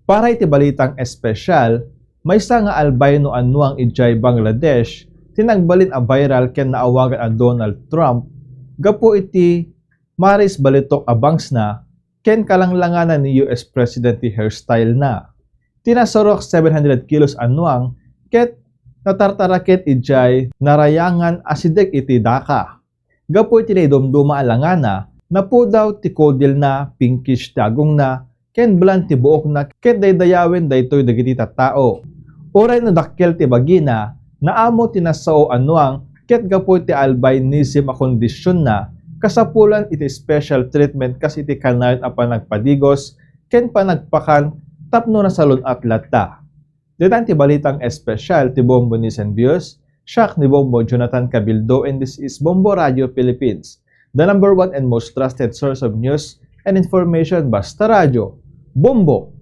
Para iti balitang espesyal, may isa nga albino anuang ijay Bangladesh, tinagbalin a viral ken naawagan a Donald Trump, gapo iti maris balitok abangs na, ken kalanglanganan ni US President ti hairstyle na. Tinasorok 700 kilos anuang, ket natartarakit ijay narayangan asidek iti daka. Gapo iti dumduma alangana, na po daw ti kodil na, pinkish tagong na, ken blan ti buok na, ket daydayawin daytoy dagiti tattao. Oray no dakkel ti bagina, naamo tinasao anuang, ket gapo ti albinism a kondisyon na, kasapulan iti special treatment kas iti kanayon a panagpadigos, ken panagpakan, tapno na salon at lata. Ditan ti balitang espesyal ti Bombo ni Senbios, siak ni Bombo Jonathan Cabildo, and this is Bombo Radio Philippines, the #1 and most trusted source of news and information, basta radyo, Bombo!